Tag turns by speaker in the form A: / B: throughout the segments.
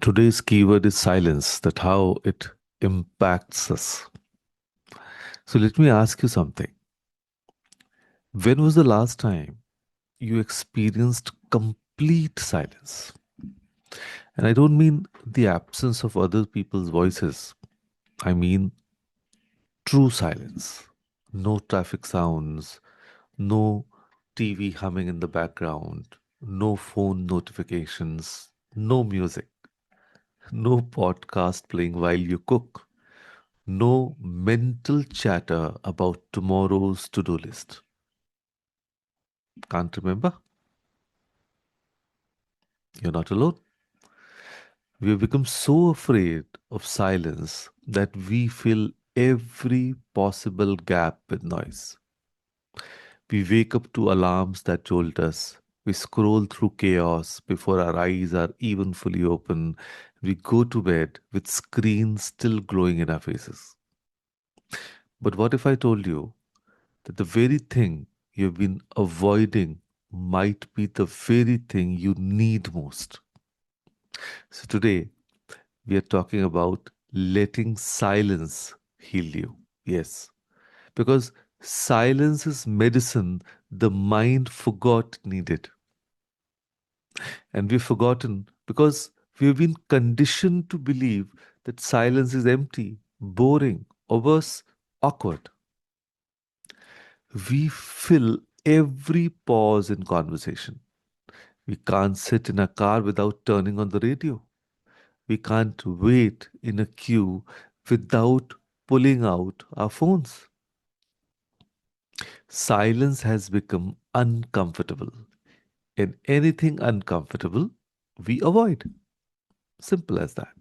A: Today's keyword is silence, that how it impacts us. So let me ask you something. When was the last time you experienced complete silence? And I don't mean the absence of other people's voices. I mean true silence. No traffic sounds, no TV humming in the background, no phone notifications, no music, no podcast playing while you cook, no mental chatter about tomorrow's to do list. Can't remember? You're not alone. We have become so afraid of silence that we fill every possible gap with noise. We wake up to alarms that jolt us. We scroll through chaos before our eyes are even fully open. We go to bed with screens still glowing in our faces. But what if I told you that the very thing you've been avoiding might be the very thing you need most? So today, we are talking about letting silence heal you. Yes, because silence is medicine the mind forgot needed. And we've forgotten because we've been conditioned to believe that silence is empty, boring, or worse, awkward. We fill every pause in conversation. We can't sit in a car without turning on the radio. We can't wait in a queue without pulling out our phones. Silence has become uncomfortable, and anything uncomfortable, we avoid. Simple as that.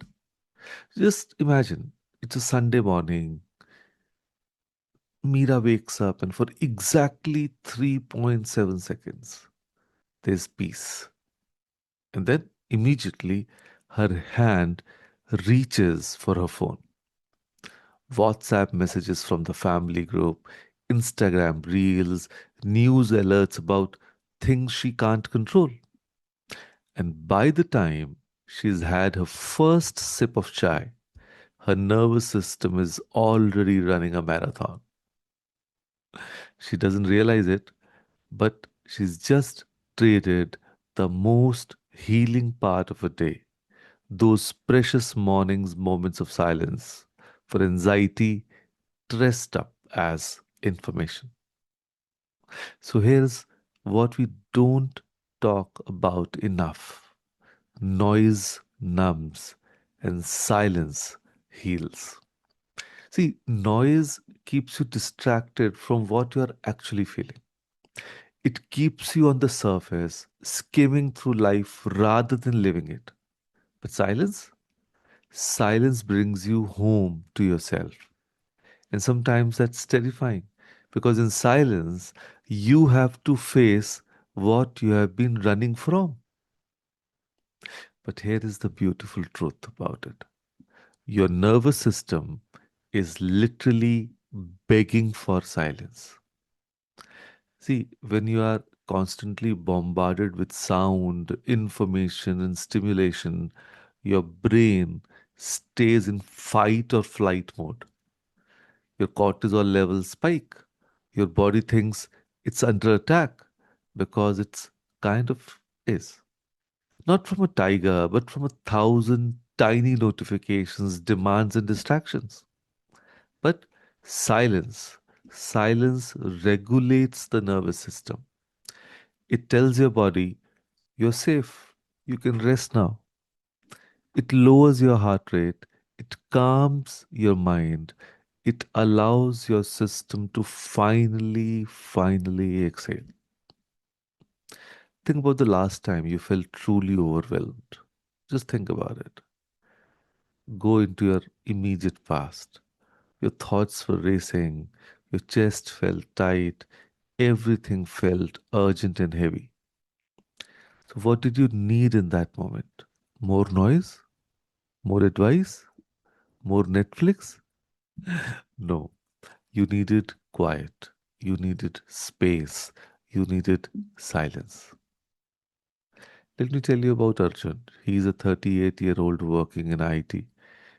A: Just imagine it's a Sunday morning. Mira wakes up, and for exactly 3.7 seconds, there's peace. And then immediately her hand reaches for her phone. WhatsApp messages from the family group, Instagram reels, news alerts about things she can't control. And by the time she's had her first sip of chai, her nervous system is already running a marathon. She doesn't realize it, but she's just traded the most healing part of a day, those precious mornings, moments of silence, for anxiety dressed up as information. So here's what we don't talk about enough: noise numbs and silence heals. See, noise keeps you distracted from what you're actually feeling. It keeps you on the surface, skimming through life rather than living it. But silence? Silence brings you home to yourself. And sometimes that's terrifying because in silence, you have to face what you have been running from. But here is the beautiful truth about it: your nervous system is literally begging for silence. See, when you are constantly bombarded with sound, information, and stimulation, your brain stays in fight or flight mode. Your cortisol levels spike. Your body thinks it's under attack because it's kind of is. Not from a tiger, but from a thousand tiny notifications, demands, and distractions. But silence, silence regulates the nervous system. It tells your body, you're safe, you can rest now. It lowers your heart rate, it calms your mind, it allows your system to finally exhale. Think about the last time you felt truly overwhelmed. Just think about it. Go into your immediate past. Your thoughts were racing, your chest felt tight, everything felt urgent and heavy. So, what did you need in that moment? More noise? More advice? More Netflix? No. You needed quiet. You needed space. You needed silence. Let me tell you about Arjun. He's a 38-year-old working in IT.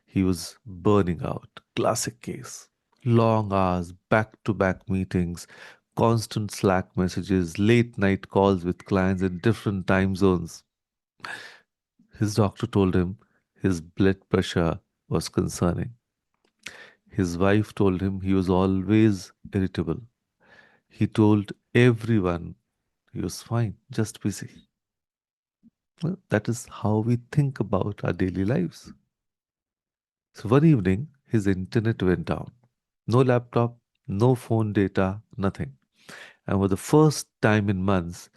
A: He was burning out. Classic case. Long hours, back to back meetings, constant Slack messages, late night calls with clients in different time zones. His doctor told him his blood pressure was concerning. His wife told him he was always irritable. He told everyone he was fine, just busy. Well, that is how we think about our daily lives. So one evening, his internet went down. No laptop, no phone data, nothing. And for the first time in months,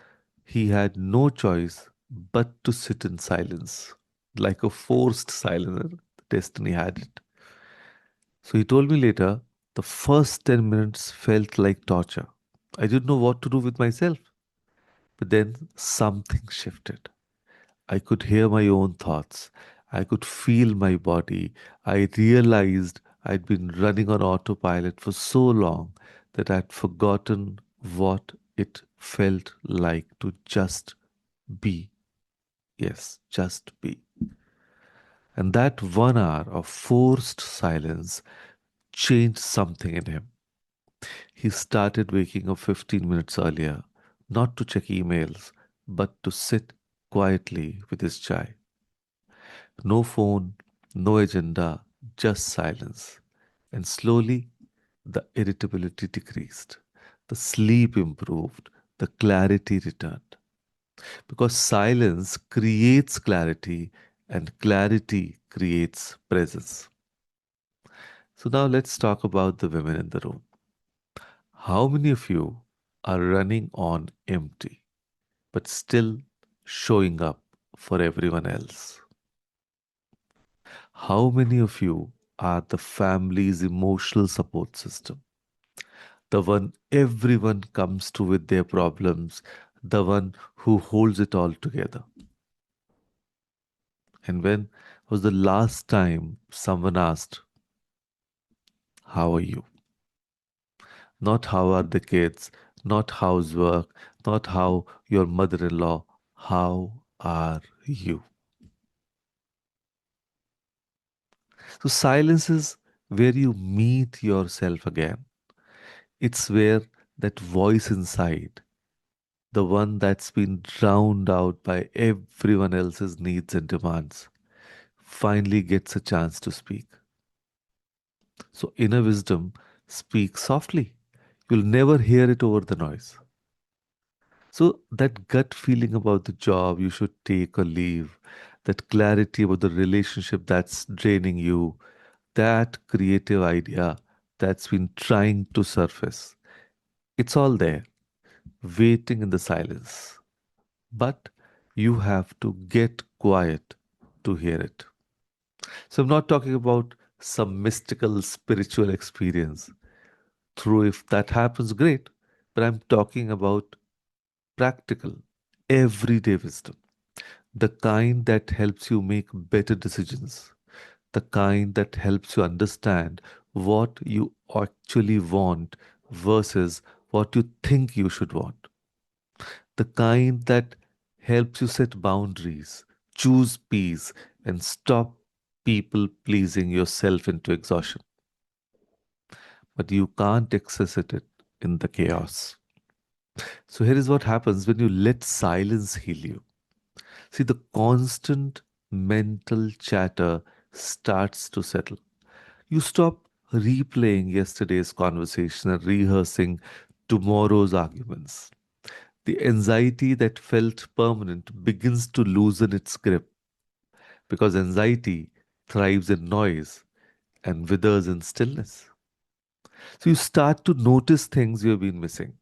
A: he had no choice but to sit in silence, like a forced silence. Destiny had it. So he told me later, the first 10 minutes felt like torture. I didn't know what to do with myself. But then something shifted. I could hear my own thoughts. I could feel my body. I realized I'd been running on autopilot for so long that I'd forgotten what it felt like to just be. Yes, just be. And that 1 hour of forced silence changed something in him. He started waking up 15 minutes earlier, not to check emails, but to sit quietly with his chai. No phone, no agenda, just silence. And slowly, the irritability decreased. The sleep improved. The clarity returned. Because silence creates clarity, and clarity creates presence. So, now let's talk about the women in the room. How many of you are running on empty, but still showing up for everyone else? How many of you are the family's emotional support system? The one everyone comes to with their problems, the one who holds it all together. And when was the last time someone asked, how are you? Not how are the kids, not how's work, not how your mother in law, how are you? So, silence is where you meet yourself again. It's where that voice inside, the one that's been drowned out by everyone else's needs and demands, finally gets a chance to speak. So, inner wisdom speaks softly. You'll never hear it over the noise. So, that gut feeling about the job you should take or leave, that clarity about the relationship that's draining you, that creative idea that's been trying to surface, it's all there, waiting in the silence. But you have to get quiet to hear it. So, I'm not talking about some mystical spiritual experience. Through if that happens, great. But I'm talking about practical, everyday wisdom. The kind that helps you make better decisions. The kind that helps you understand what you actually want versus what you think you should want. The kind that helps you set boundaries, choose peace, and stop people pleasing yourself into exhaustion. But you can't access it in the chaos. So here is what happens when you let silence heal you. See, the constant mental chatter starts to settle. You stop replaying yesterday's conversation and rehearsing tomorrow's arguments. The anxiety that felt permanent begins to loosen its grip because anxiety thrives in noise and withers in stillness. So you start to notice things you've been missing.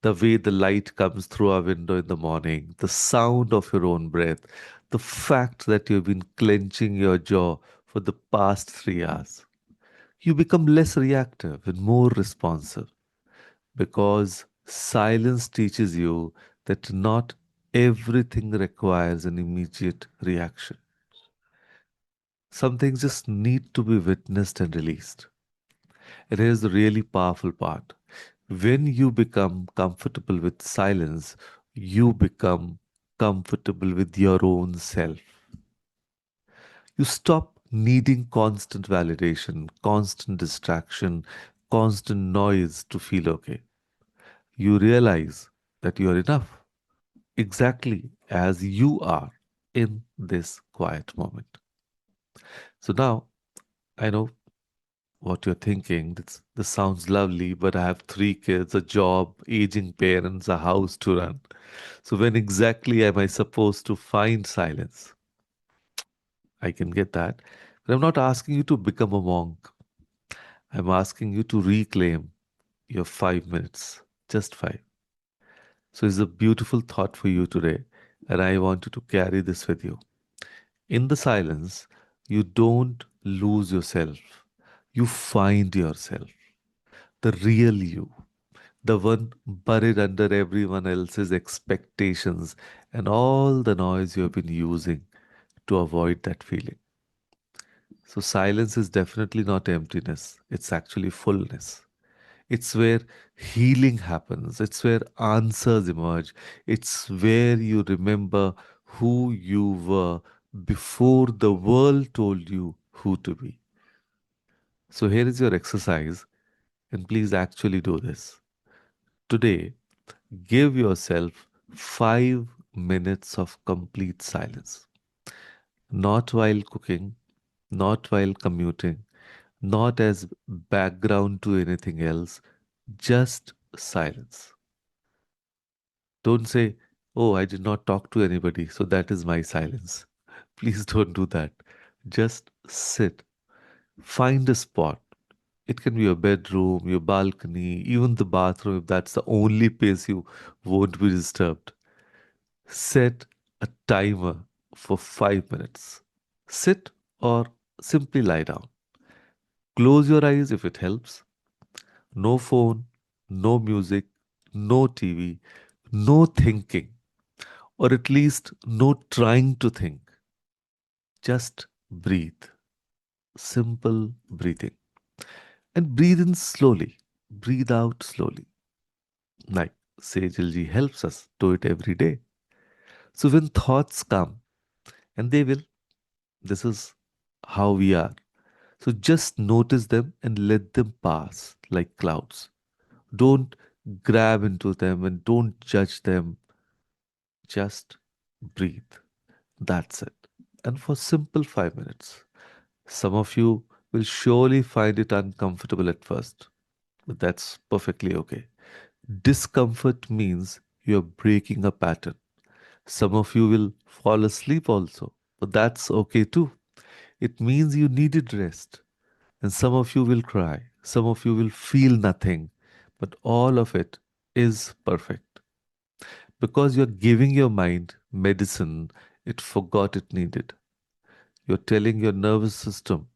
A: The way the light comes through our window in the morning, the sound of your own breath, the fact that you've been clenching your jaw for the past 3 hours. You become less reactive and more responsive because silence teaches you that not everything requires an immediate reaction. Some things just need to be witnessed and released. And here's the really powerful part. When you become comfortable with silence, you become comfortable with your own self. You stop needing constant validation, constant distraction, constant noise to feel okay. You realize that you are enough exactly as you are in this quiet moment. So now I know what you're thinking. This sounds lovely, but I have three kids, a job, aging parents, a house to run. So when exactly am I supposed to find silence? I can get that. But I'm not asking you to become a monk. I'm asking you to reclaim your 5 minutes, just five. So it's a beautiful thought for you today, and I want you to carry this with you. In the silence, you don't lose yourself, you find yourself, the real you, the one buried under everyone else's expectations and all the noise you have been using to avoid that feeling. So, silence is definitely not emptiness, it's actually fullness. It's where healing happens, it's where answers emerge, it's where you remember who you were before the world told you who to be. So, here is your exercise, and please actually do this. Today, give yourself 5 minutes of complete silence. Not while cooking, not while commuting, not as background to anything else, just silence. Don't say, oh, I did not talk to anybody, so that is my silence. Please don't do that. Just sit. Find a spot. It can be your bedroom, your balcony, even the bathroom if that's the only place you won't be disturbed. Set a timer for 5 minutes. Sit or simply lie down. Close your eyes if it helps. No phone, no music, no TV, no thinking, or at least no trying to think. Just breathe. Simple breathing. And breathe in slowly. Breathe out slowly. Like Sejal helps us do it every day. So when thoughts come, and they will, this is how we are. So just notice them and let them pass like clouds. Don't grab into them and don't judge them. Just breathe. That's it. And for simple 5 minutes. Some of you will surely find it uncomfortable at first, but that's perfectly okay. Discomfort means you're breaking a pattern. Some of you will fall asleep also, but that's okay too. It means you needed rest. And some of you will cry. Some of you will feel nothing. But all of it is perfect. Because you're giving your mind medicine it forgot it needed. You're telling your nervous system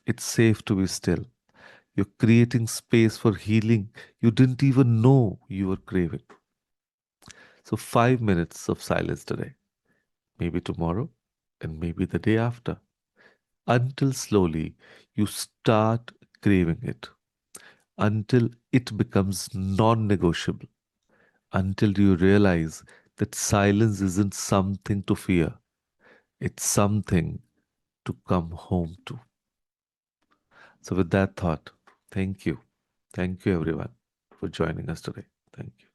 A: it's safe to be still. You're creating space for healing you didn't even know you were craving. So, 5 minutes of silence today, maybe tomorrow, and maybe the day after, until slowly you start craving it, until it becomes non negotiable, until you realize that silence isn't something to fear, it's something to come home to. So, with that thought, thank you. Thank you, everyone, for joining us today. Thank you.